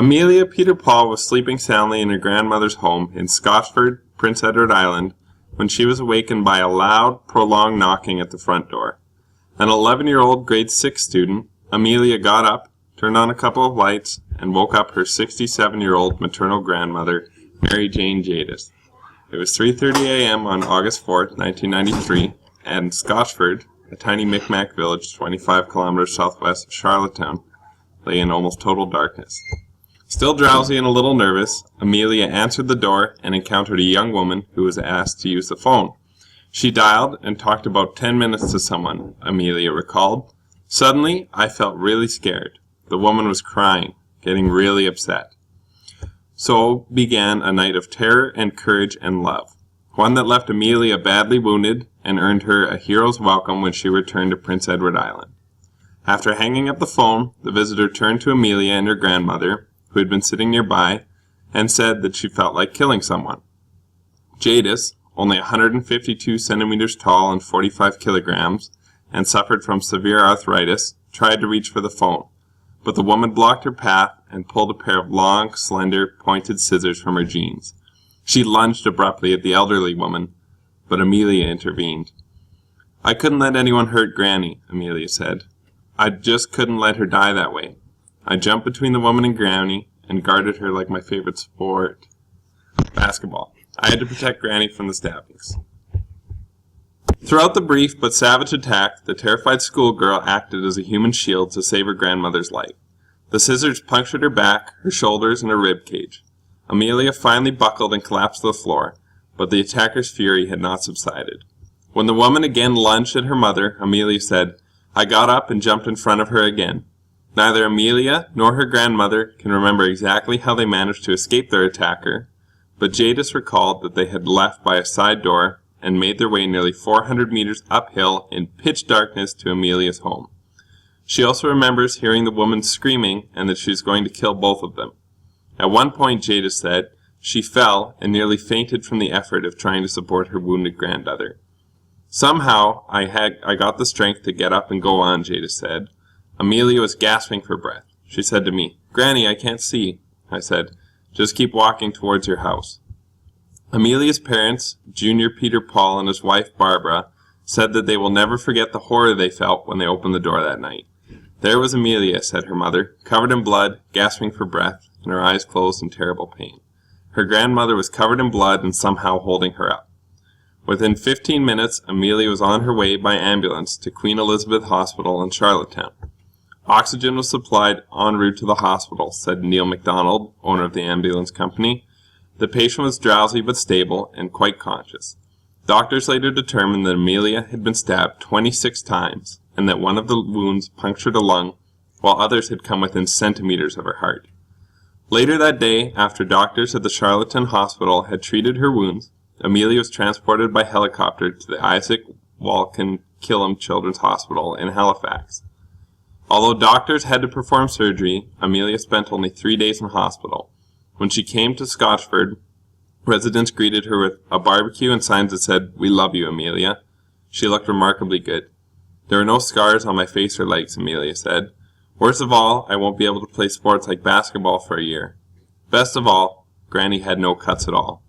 Amelia Peter Paul was sleeping soundly in her grandmother's home in Scotchford, Prince Edward Island, when she was awakened by a loud, prolonged knocking at the front door. An 11-year-old grade 6 student, Amelia got up, turned on a couple of lights, and woke up her 67-year-old maternal grandmother, Mary Jane Jadis. It was 3:30 a.m. on August 4th, 1993, and Scotchford, a tiny Micmac village 25 kilometers southwest of Charlottetown, lay in almost total darkness. Still drowsy and a little nervous, Amelia answered the door and encountered a young woman who was asked to use the phone. She dialed and talked about 10 minutes to someone, Amelia recalled. Suddenly, I felt really scared. The woman was crying, getting really upset. So began a night of terror and courage and love, one that left Amelia badly wounded and earned her a hero's welcome when she returned to Prince Edward Island. After hanging up the phone, the visitor turned to Amelia and her grandmother, who had been sitting nearby, and said that she felt like killing someone. Jadis, only 152 centimeters tall and 45 kilograms, and suffered from severe arthritis, tried to reach for the phone, but the woman blocked her path and pulled a pair of long, slender, pointed scissors from her jeans. She lunged abruptly at the elderly woman, but Amelia intervened. I couldn't let anyone hurt Granny, Amelia said. I just couldn't let her die that way. I jumped between the woman and Granny and guarded her like my favorite sport, basketball. I had to protect Granny from the stabbings. Throughout the brief but savage attack, the terrified schoolgirl acted as a human shield to save her grandmother's life. The scissors punctured her back, her shoulders, and her rib cage. Amelia finally buckled and collapsed to the floor, but the attacker's fury had not subsided. When the woman again lunged at her mother, Amelia said, I got up and jumped in front of her again. Neither Amelia nor her grandmother can remember exactly how they managed to escape their attacker, but Jadis recalled that they had left by a side door and made their way nearly 400 meters uphill in pitch darkness to Amelia's home. She also remembers hearing the woman screaming and that she was going to kill both of them. At one point, Jadis said, she fell and nearly fainted from the effort of trying to support her wounded granddaughter. Somehow, I got the strength to get up and go on, Jadis said. Amelia was gasping for breath. She said to me, Granny, I can't see. I said, just keep walking towards your house. Amelia's parents, Junior Peter Paul and his wife Barbara, said that they will never forget the horror they felt when they opened the door that night. There was Amelia, said her mother, covered in blood, gasping for breath, and her eyes closed in terrible pain. Her grandmother was covered in blood and somehow holding her up. Within 15 minutes, Amelia was on her way by ambulance to Queen Elizabeth Hospital in Charlottetown. Oxygen was supplied en route to the hospital, said Neil MacDonald, owner of the ambulance company. The patient was drowsy but stable and quite conscious. Doctors later determined that Amelia had been stabbed 26 times and that one of the wounds punctured a lung, while others had come within centimeters of her heart. Later that day, after doctors at the Charlottetown Hospital had treated her wounds, Amelia was transported by helicopter to the Isaac Walton Killam Children's Hospital in Halifax. Although doctors had to perform surgery, Amelia spent only 3 days in hospital. When she came to Scotchford, residents greeted her with a barbecue and signs that said, We love you, Amelia. She looked remarkably good. There were no scars on my face or legs, Amelia said. Worst of all, I won't be able to play sports like basketball for a year. Best of all, Granny had no cuts at all.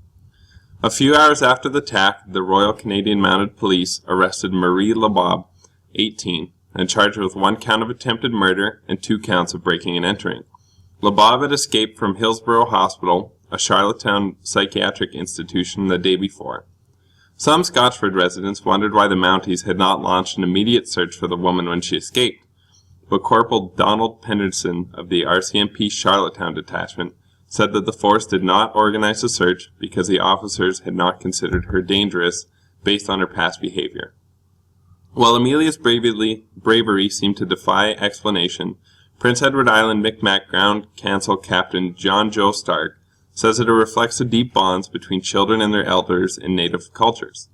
A few hours after the attack, the Royal Canadian Mounted Police arrested Marie Labob, 18, and charged her with 1 count of attempted murder and 2 counts of breaking and entering. Labob had escaped from Hillsborough Hospital, a Charlottetown psychiatric institution, the day before. Some Scotchford residents wondered why the Mounties had not launched an immediate search for the woman when she escaped, but Corporal Donald Penderson of the RCMP Charlottetown Detachment said that the force did not organize the search because the officers had not considered her dangerous based on her past behavior. While Amelia's bravery seemed to defy explanation, Prince Edward Island Micmac Ground Council Captain John Joe Stark says that it reflects the deep bonds between children and their elders in native cultures.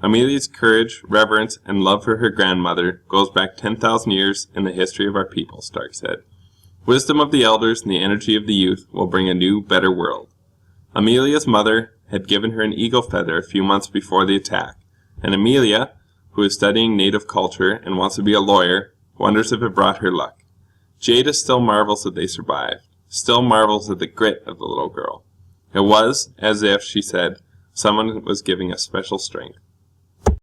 Amelia's courage, reverence, and love for her grandmother goes back 10,000 years in the history of our people, Stark said. Wisdom of the elders and the energy of the youth will bring a new, better world. Amelia's mother had given her an eagle feather a few months before the attack, and Amelia, who is studying native culture and wants to be a lawyer, wonders if it brought her luck. Jadis still marvels that they survived. still marvels at the grit of the little girl. It was as if, she said, someone was giving a special strength.